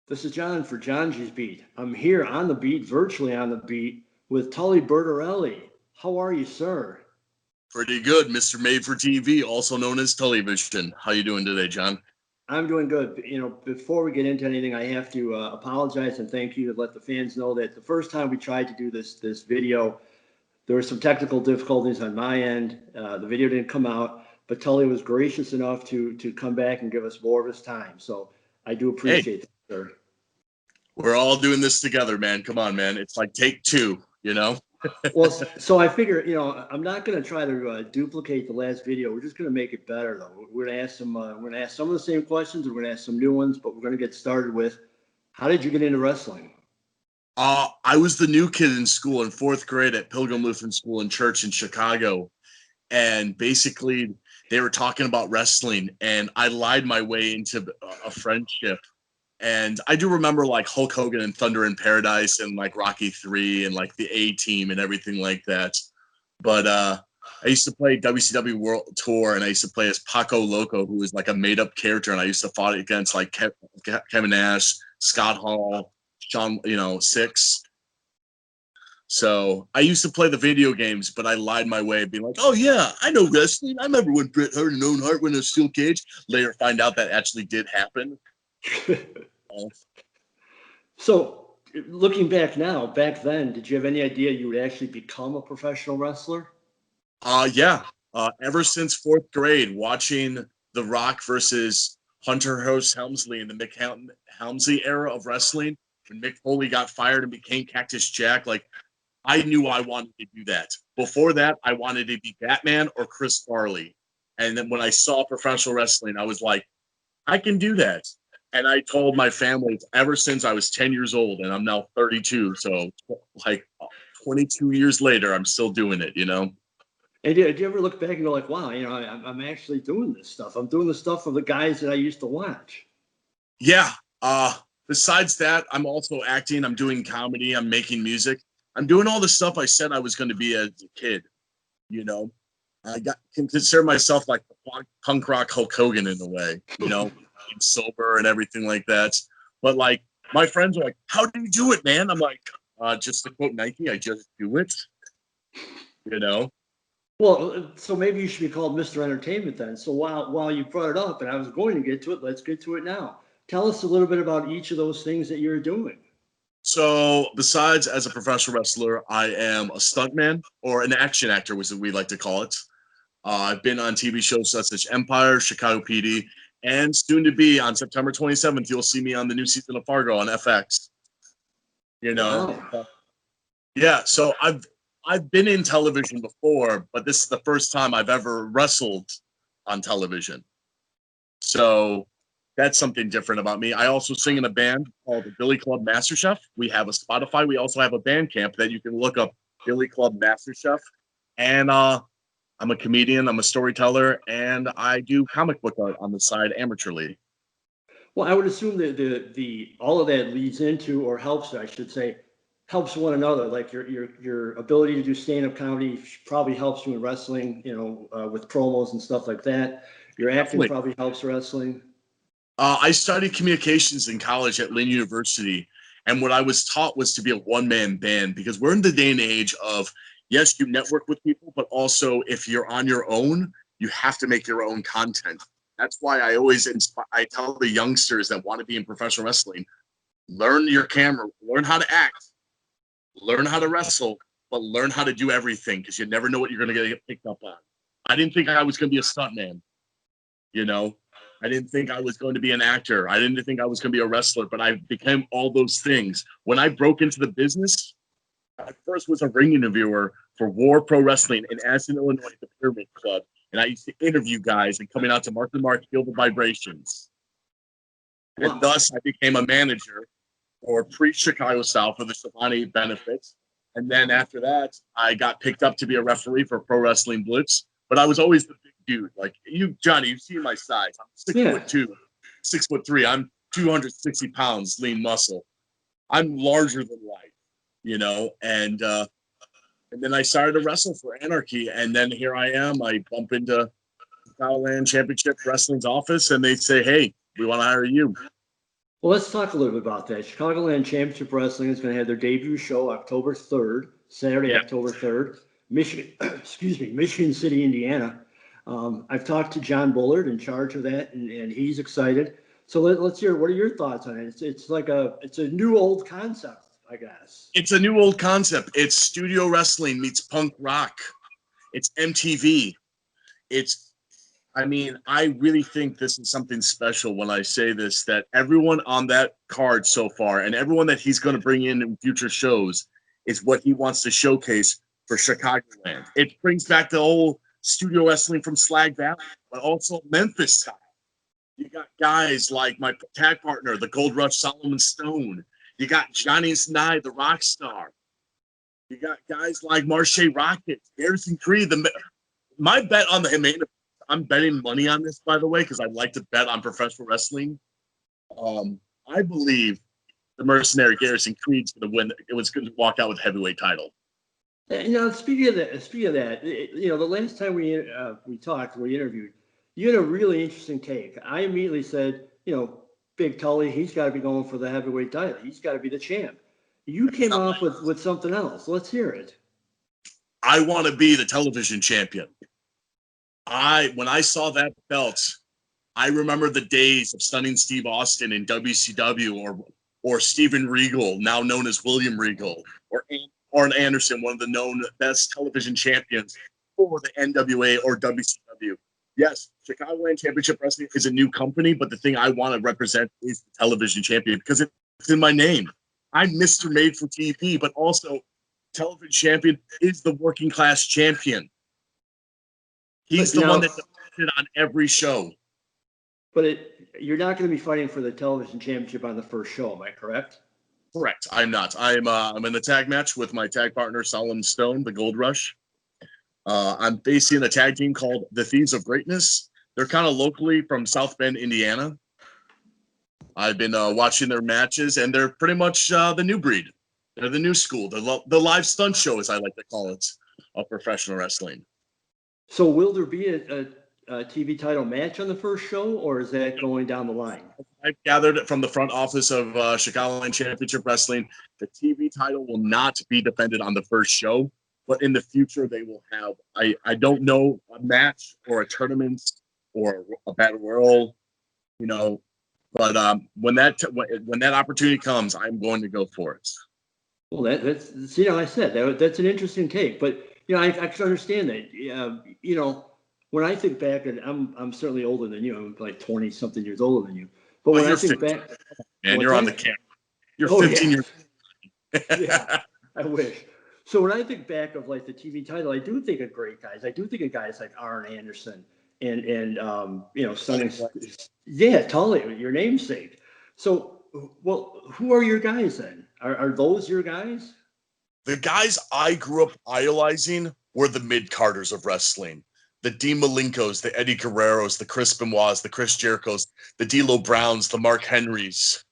This is John for Johngy's Beat. I'm here on the beat, virtually on the beat, with Tully Bertorelli. How are you, sir? Pretty good, Mr. Made for TV, also known as Television. How you doing today, John? I'm doing good. Before we get into anything, I have to apologize and thank you to let the fans know that the first time we tried to do this video, there were some technical difficulties on my end. The video didn't come out, but Tully was gracious enough to come back and give us more of his time. So I do appreciate that, sir. We're all doing this together, man. Come on, man. It's like take two, you know? Well, so I figure, I'm not going to try to duplicate the last video. We're just going to make it better, though. We're going to ask some of the same questions. We're going to ask some new ones, but we're going to get started with, how did you get into wrestling? I was the new kid in school in fourth grade at Pilgrim Lutheran School and Church in Chicago. And basically, they were talking about wrestling, and I lied my way into a friendship. And I do remember like Hulk Hogan and Thunder in Paradise and like Rocky 3 and like the A-Team and everything like that. But I used to play WCW World Tour, and I used to play as Paco Loco, who was like a made-up character. And I used to fight against like Kevin Nash, Scott Hall, Sean, Six. So I used to play the video games, but I lied my way, being like, oh, yeah, I know wrestling. I remember when Bret Hart and Owen Hart were in a steel cage. Later find out that actually did happen. So looking back now, back then, did you have any idea you would actually become a professional wrestler? Yeah. Ever since fourth grade, watching The Rock versus Hunter Hearst Helmsley in the Mick Helmsley era of wrestling, when Mick Foley got fired and became Cactus Jack, like I knew I wanted to do that. Before that, I wanted to be Batman or Chris Farley. And then when I saw professional wrestling, I was like, I can do that. And I told my family ever since I was 10 years old, and I'm now 32. So like 22 years later, I'm still doing it, And did you ever look back and go like, wow, I'm actually doing this stuff. I'm doing the stuff of the guys that I used to watch. Yeah. Besides that, I'm also acting. I'm doing comedy. I'm making music. I'm doing all the stuff I said I was going to be as a kid. Can consider myself like the punk rock Hulk Hogan in a way, being sober and everything like that. But like my friends are like, how do you do it, man? I'm like, just to quote Nike, I just do it. Well, so maybe you should be called Mr. Entertainment then. So while you brought it up and I was going to get to it, let's get to it now. Tell us a little bit about each of those things that you're doing. So besides as a professional wrestler, I am a stuntman or an action actor, as we like to call it. I've been on TV shows such as Empire, Chicago PD, and soon to be on September 27th, you'll see me on the new season of Fargo on FX. Wow. Yeah. So I've been in television before, but this is the first time I've ever wrestled on television. So that's something different about me. I also sing in a band called the Billy Club Master Chef. We have a Spotify. We also have a Bandcamp that you can look up, Billy Club Master Chef. And I'm a comedian, I'm a storyteller, and I do comic book art on the side amateurly. Well, I would assume that the all of that leads into, or helps, I should say, helps one another. Like your ability to do stand-up comedy probably helps you in wrestling, with promos and stuff like that. Your acting Definitely. probably helps wrestling. I studied communications in college at Lynn University, and what I was taught was to be a one-man band, because we're in the day and age of, yes, you network with people, but also if you're on your own, you have to make your own content. That's why I always I tell the youngsters that want to be in professional wrestling, learn your camera, learn how to act, learn how to wrestle, but learn how to do everything, because you never know what you're going to get picked up on. I didn't think I was going to be a stuntman, I didn't think I was going to be an actor. I didn't think I was going to be a wrestler, but I became all those things. When I broke into the business, I first was a ring interviewer for War Pro Wrestling in Aston, Illinois, the Pyramid Club. And I used to interview guys and coming out to Mark the Mark, Feel the Vibrations. And Wow. thus I became a manager for pre-Chicago style for the Shabani benefits. And then after that, I got picked up to be a referee for Pro Wrestling Blitz. But I was always the big dude. Like you, Johnny, you've seen my size. I'm 6'2", 6'3". I'm 260 pounds, lean muscle. I'm larger than life, and then I started to wrestle for Anarchy, and then here I am. I bump into Chicagoland Championship Wrestling's office, and they say, "Hey, we want to hire you." Well, let's talk a little bit about that. Chicagoland Championship Wrestling is going to have their debut show October 3rd, Saturday, Yeah. October 3rd, Michigan, excuse me, Michigan City, Indiana. I've talked to John Bullard in charge of that, and he's excited. So let's hear, what are your thoughts on it? It's like it's a new old concept, I guess. It's a new old concept. It's studio wrestling meets punk rock. It's MTV. I really think this is something special when I say this, that everyone on that card so far and everyone that he's going to bring in future shows is what he wants to showcase for Chicagoland. It brings back the old studio wrestling from Slag Valley, but also Memphis style. You got guys like my tag partner, the Gold Rush Solomon Stone. You got Johnny Snide, the rock star. You got guys like Marche Rocket, Garrison Creed. My bet on the main, I'm betting money on this, by the way, because I like to bet on professional wrestling. I believe the mercenary Garrison Creed's going to win. It was going to walk out with the heavyweight title. Speaking of that, the last time we interviewed, you had a really interesting take. I immediately said, Big Tully, he's got to be going for the heavyweight title. He's got to be the champ. You came off with something else. Let's hear it. I want to be the television champion. When I saw that belt, I remember the days of Stunning Steve Austin in WCW or Steven Regal, now known as William Regal, or Arn Anderson, one of the known best television champions for the NWA or WCW. Yes, Chicagoland Championship Wrestling is a new company, but the thing I want to represent is the television champion because it's in my name. I'm Mr. Made for TV, but also television champion is the working class champion. He's the one that's on every show. But you're not going to be fighting for the television championship on the first show, am I correct? Correct. I'm not. I'm in the tag match with my tag partner, Solomon Stone, the Gold Rush. I'm facing a tag team called the Thieves of Greatness. They're kind of locally from South Bend, Indiana. I've been watching their matches, and they're pretty much the new breed. They're the new school, the live stunt show, as I like to call it, of professional wrestling. So will there be a TV title match on the first show, or is that going down the line? I've gathered it from the front office of Chicagoland Championship Wrestling. The TV title will not be defended on the first show, but in the future they will have, I don't know, a match or a tournament or a battle royal, but when that opportunity comes, I'm going to go for it. Well, that's I said that's an interesting take, but I can understand that. When I think back, and I'm certainly older than you. I'm like 20 something years older than you. But when I think 15. back, and you're on the camera. You're 15 years. Yeah, I wish. So when I think back of like the TV title, I do think of great guys. I do think of guys like Arn Anderson and Stunning. Yeah, Tully, your namesake. So, well, who are your guys then? Are those your guys? The guys I grew up idolizing were the mid-carders of wrestling. The Dean Malenkos, the Eddie Guerreros, the Chris Benoits, the Chris Jerichos, the D'Lo Browns, the Mark Henrys,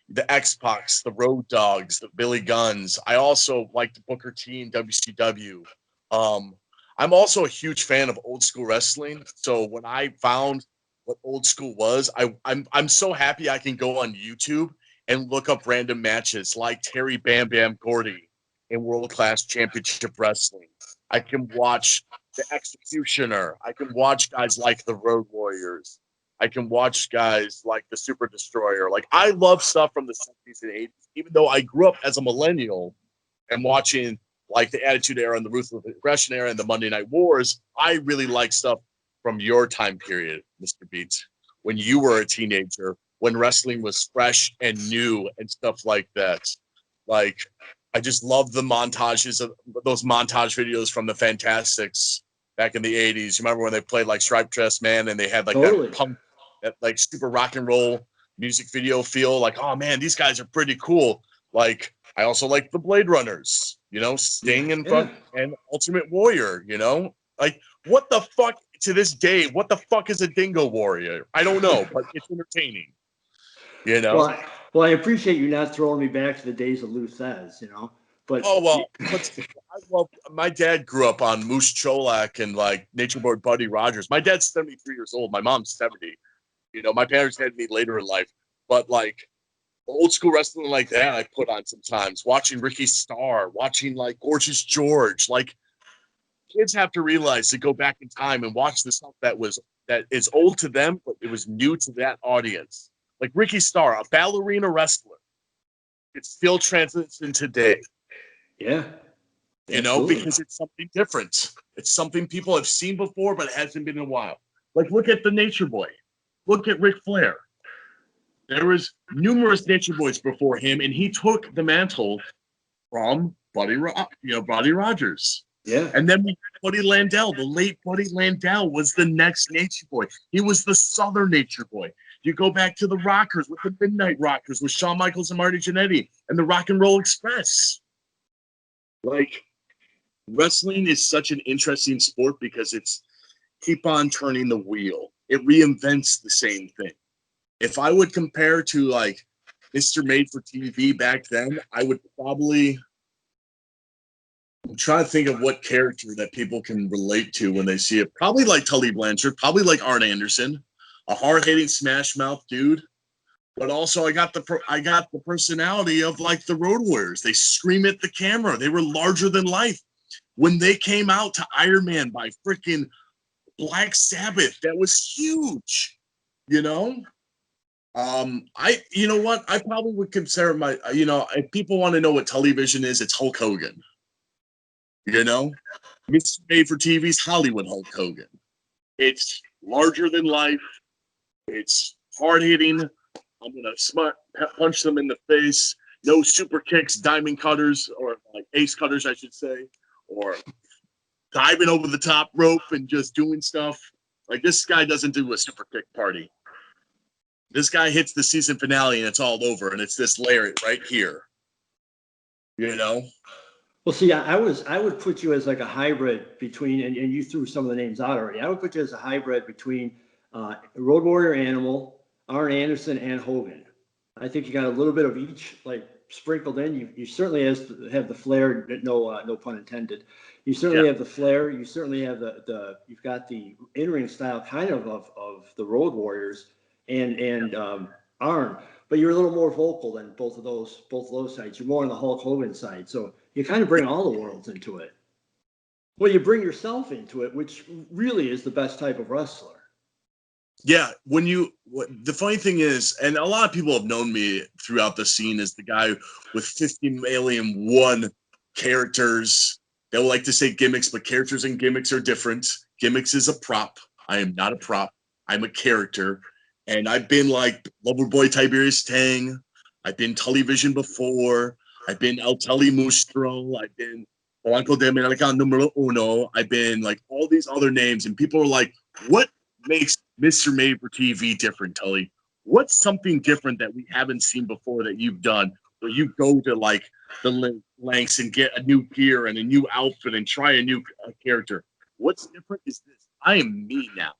the X-Pacs, the Road Dogs, the Billy Guns. I also like the Booker T in WCW. I'm also a huge fan of old school wrestling. So when I found what old school was, I'm so happy I can go on YouTube and look up random matches like Terry Bam Bam Gordy in World Class Championship Wrestling. I can watch the Executioner. I can watch guys like the Road Warriors. I can watch guys like the Super Destroyer. Like, I love stuff from the 70s and 80s, even though I grew up as a millennial and watching like the Attitude Era and the Ruthless Aggression Era and the Monday Night Wars. I really like stuff from your time period, Mr. Beats, when you were a teenager, when wrestling was fresh and new and stuff like that. Like, I just love the montages of those montage videos from the Fantastics back in the 80s. You remember when they played like Striped Dress Man and they had like that punk, that like super rock and roll music video feel? Like, oh man, these guys are pretty cool. Like, I also like the Blade Runners, Sting in front and Ultimate Warrior, like, what the fuck to this day? What the fuck is a Dingo Warrior? I don't know, but it's entertaining, Well, I appreciate you not throwing me back to the days of Lou Thez, But I love. My dad grew up on Moose Cholak and like Nature Boy Buddy Rogers. My dad's 73 years old. My mom's 70. My parents had me later in life, but like old school wrestling like that I put on sometimes. Watching Ricky Starr, watching like Gorgeous George. Like kids have to realize to go back in time and watch the stuff that is old to them, but it was new to that audience. Like Ricky Starr, a ballerina wrestler. It still translates in today. Yeah. You know, because it's something different. It's something people have seen before, but it hasn't been in a while. Like, look at the Nature Boy. Look at Ric Flair. There was numerous Nature Boys before him, and he took the mantle from Buddy Rogers. Yeah. And then we had Buddy Landel. The late Buddy Landel was the next Nature Boy. He was the Southern Nature Boy. You go back to the Rockers with the Midnight Rockers with Shawn Michaels and Marty Jannetty and the Rock and Roll Express. Like, wrestling is such an interesting sport because it's keep on turning the wheel. It reinvents the same thing. If I would compare to like Mr. Made for TV back then, I would probably try to think of what character that people can relate to when they see it. Probably like Tully Blanchard, probably like Arn Anderson, a hard-hitting smash mouth dude. But also I got the personality of like the Road Warriors. They scream at the camera. They were larger than life. When they came out to Iron Man by freaking Black Sabbath, that was huge, you know? You know what? I probably would consider if people want to know what television is, it's Hulk Hogan. You know? Mr. Made for TV's Hollywood Hulk Hogan. It's larger than life. It's hard hitting. I'm going to punch them in the face. No super kicks, diamond cutters, or like ace cutters, I should say, or diving over the top rope and just doing stuff. Like, this guy doesn't do a super kick party. This guy hits the season finale and it's all over, and it's this lariat right here. You know? Well, see, I would put you as like a hybrid between, and you threw some of the names out already. I would put you as a hybrid between Road Warrior Animal, Arn Anderson, and Hogan. I think you got a little bit of each, like sprinkled in. You certainly have the flair, no pun intended. You certainly have the flair. You certainly have you've got the in-ring style kind of the Road Warriors and Arn, but you're a little more vocal than both of those sides. You're more on the Hulk Hogan side, so you kind of bring all the worlds into it. Well, you bring yourself into it, which really is the best type of wrestler. Yeah, the funny thing is, and a lot of people have known me throughout the scene as the guy with 50 million one characters. They like to say gimmicks, but characters and gimmicks are different. Gimmicks is a prop. I am not a prop. I'm a character. And I've been like Loverboy Tiberius Tang. I've been Television before. I've been El Telly Mustro. I've been Blanco de America Numero Uno. I've been like all these other names. And people are like, what makes Mr. Made for TV different, Tully? What's something different that we haven't seen before that you've done where you go to like the lengths and get a new gear and a new outfit and try a new character? What's different is this. I am me now.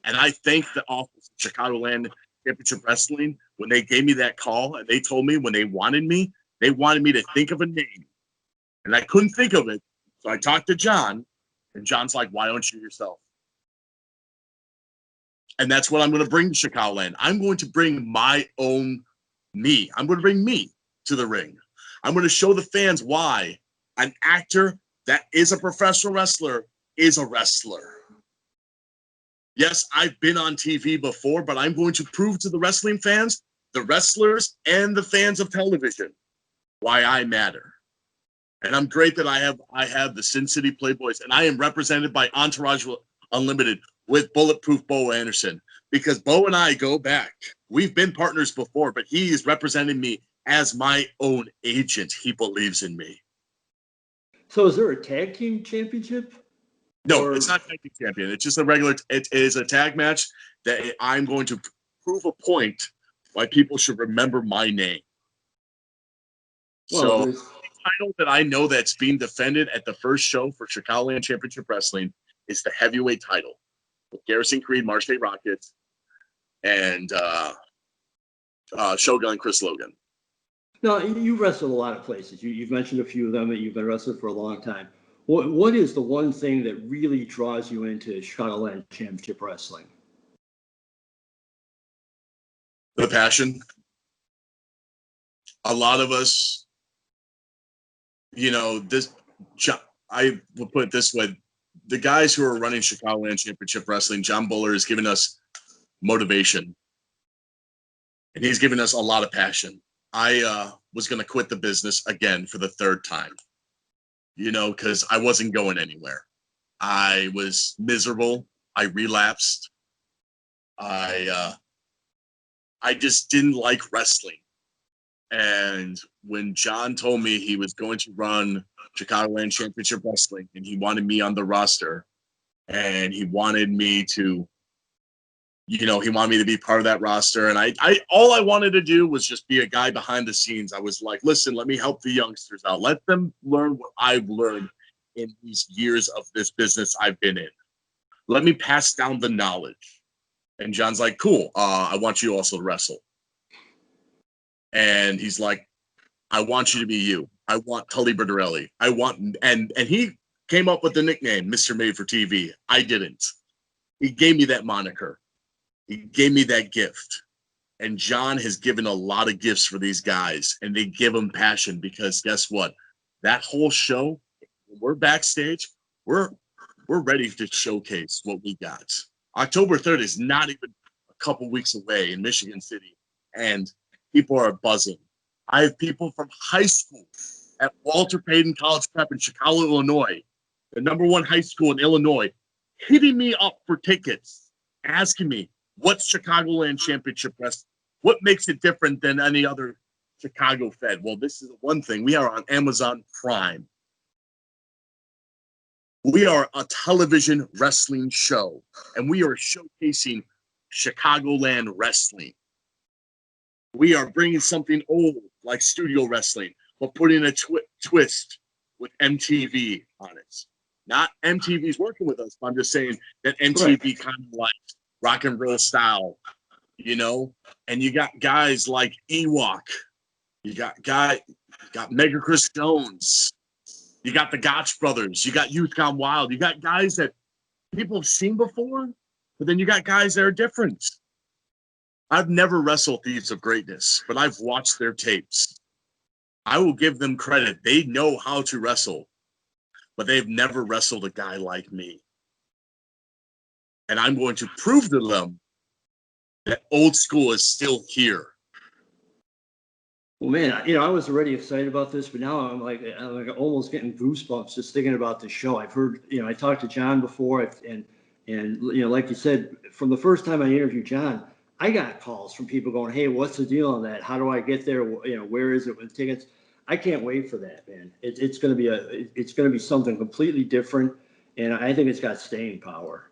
And I thank the office of Chicagoland Championship Wrestling when they gave me that call and they told me when they wanted me to think of a name. And I couldn't think of it. So I talked to John, and John's like, why don't you yourself? And that's what I'm going to bring to Chicagoland. I'm going to bring my own me. I'm going to bring me to the ring. I'm going to show the fans why an actor that is a professional wrestler is a wrestler. Yes, I've been on TV before, but I'm going to prove to the wrestling fans, the wrestlers, and the fans of television why I matter. And I'm great that I have the Sin City Playboys, and I am represented by Entourage Unlimited with Bulletproof Bo Anderson, because Bo and I go back. We've been partners before, but he is representing me as my own agent. He believes in me. So is there a tag team championship? No, it's not tag team champion. It's just it is a tag match that I'm going to prove a point why people should remember my name. Well, so the title that I know that's being defended at the first show for Chicagoland Championship Wrestling is the heavyweight title with Garrison Creed, Marsh State Rockets, and Shogun Chris Logan. Now, you wrestled a lot of places. You've mentioned a few of them that you've been wrestling for a long time. What is the one thing that really draws you into Chicagoland Championship Wrestling? The passion. a lot of us, I will put it this way. The guys who are running Chicagoland Championship Wrestling, John Buller, has given us motivation. And he's given us a lot of passion. I was going to quit the business again for the third time, because I wasn't going anywhere. I was miserable. I relapsed. I just didn't like wrestling. And when John told me he was going to run Chicagoland Championship Wrestling and he wanted me on the roster and he wanted me to, he wanted me to be part of that roster. And I all I wanted to do was just be a guy behind the scenes. I was like, listen, let me help the youngsters out. Let them learn what I've learned in these years of this business I've been in. Let me pass down the knowledge. And John's like, cool. I want you also to wrestle. And he's like, I want you to be you. I want Tully Bertorelli. And he came up with the nickname, Mr. Made for TV. I didn't. He gave me that moniker. He gave me that gift. And John has given a lot of gifts for these guys, and they give them passion because guess what? That whole show, when we're backstage, we're ready to showcase what we got. October 3rd is not even a couple weeks away in Michigan City, and people are buzzing. I have people from high school at Walter Payton College Prep in Chicago, Illinois, the #1 high school in Illinois, hitting me up for tickets, asking me, what's Chicagoland Championship Wrestling? What makes it different than any other Chicago Fed? Well, this is one thing. We are on Amazon Prime. We are a television wrestling show, and we are showcasing Chicagoland wrestling. We are bringing something old like studio wrestling, but putting a twist with MTV on it. Not MTV's working with us, but I'm just saying that MTV kind of like rock and roll style, and you got guys like Ewok. You got Mega Chris Jones. You got the Gotch brothers. You got Youth Gone Wild. You got guys that people have seen before, but then you got guys that are different. I've never wrestled Thieves of Greatness, but I've watched their tapes. I will give them credit. They know how to wrestle, but they've never wrestled a guy like me. And I'm going to prove to them that old school is still here. Well, man, I was already excited about this, but now I'm like almost getting goosebumps just thinking about the show. I've heard, I talked to John before, and like you said, from the first time I interviewed John, I got calls from people going, "Hey, what's the deal on that? How do I get there? Where is it with tickets?" I can't wait for that, man. It's going to be something completely different, and I think it's got staying power.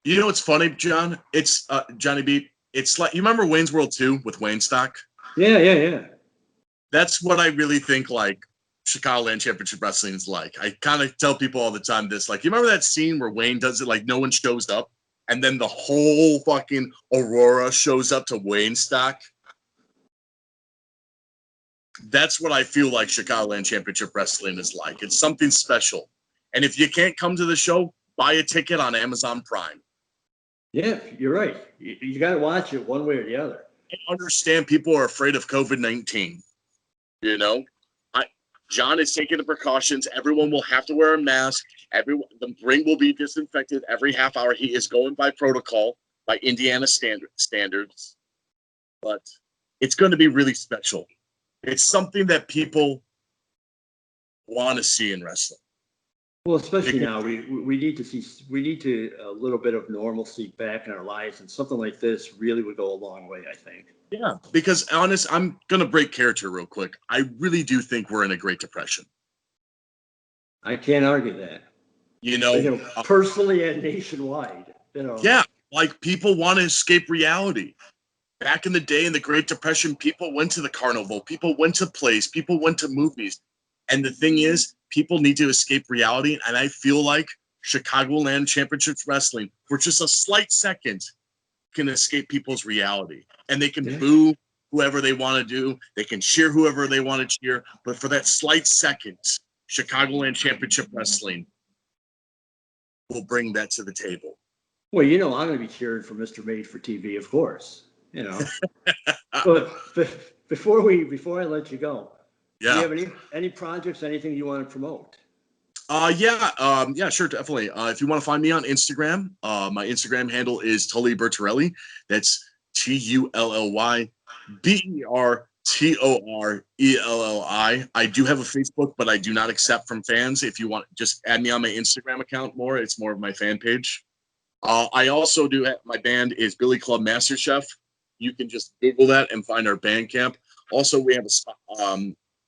You know what's funny, John? It's Johnny B. It's like, you remember Wayne's World 2 with Wayne Stock? Yeah. That's what I really think like Chicagoland Championship Wrestling is like. I kind of tell people all the time this, like, you remember that scene where Wayne does it like no one shows up, and then the whole fucking Aurora shows up to Wayne Stock? That's what I feel like Chicagoland Championship Wrestling is like. It's something special. And if you can't come to the show, buy a ticket on Amazon Prime. Yeah, you're right. You got to watch it one way or the other. I understand people are afraid of COVID-19. John is taking the precautions. Everyone will have to wear a mask. The ring will be disinfected every half hour. He is going by protocol, by Indiana standards. But it's going to be really special. It's something that people want to see in wrestling. Well, especially now, we need to a little bit of normalcy back in our lives, and something like this really would go a long way, I think. Yeah, because I'm going to break character real quick. I really do think we're in a Great Depression. I can't argue that. Personally and nationwide. Yeah, like people want to escape reality. Back in the day in the Great Depression, people went to the carnival, people went to plays, people went to movies. And the thing is, people need to escape reality. And I feel like Chicagoland Championship Wrestling, for just a slight second, can escape people's reality. And they can boo whoever they want to do. They can cheer whoever they want to cheer. But for that slight second, Chicagoland Championship Wrestling will bring that to the table. Well, I'm going to be cheering for Mr. Made for TV, of course. But before I let you go, do you Yeah. have any projects, anything you want to promote? Yeah, sure, definitely. If you want to find me on Instagram, my Instagram handle is Tully Bertorelli. That's TullyBertorelli. I do have a Facebook, but I do not accept from fans. If you want, just add me on my Instagram account more. It's more of my fan page. I also do have, my band is Billy Club Master Chef. You can just Google that and find our band camp. Also, we have a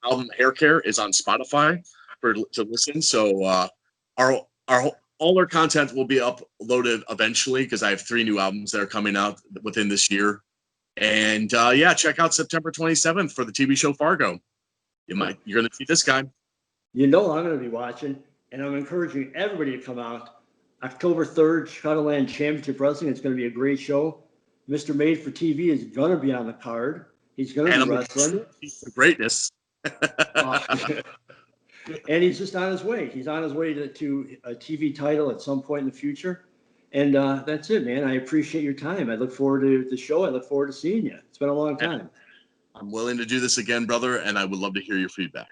album Hair Care is on Spotify to listen. So our all our content will be uploaded eventually because I have 3 new albums that are coming out within this year. And yeah, check out September 27th for the TV show Fargo. You're gonna see this guy. You know I'm going to be watching, and I'm encouraging everybody to come out. October 3rd, Chicagoland Championship Wrestling. It's going to be a great show. Mr. Made for TV is going to be on the card. He's going to And be I'm wrestling. the greatness. And he's just on his way. He's on his way to a TV title at some point in the future. And that's it, man. I appreciate your time. I look forward to the show. I look forward to seeing you. It's been a long time. I'm willing to do this again, brother, and I would love to hear your feedback.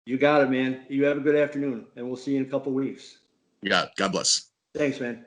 You got it, man. You have a good afternoon, and we'll see you in a couple weeks. You got it. God bless. Thanks, man.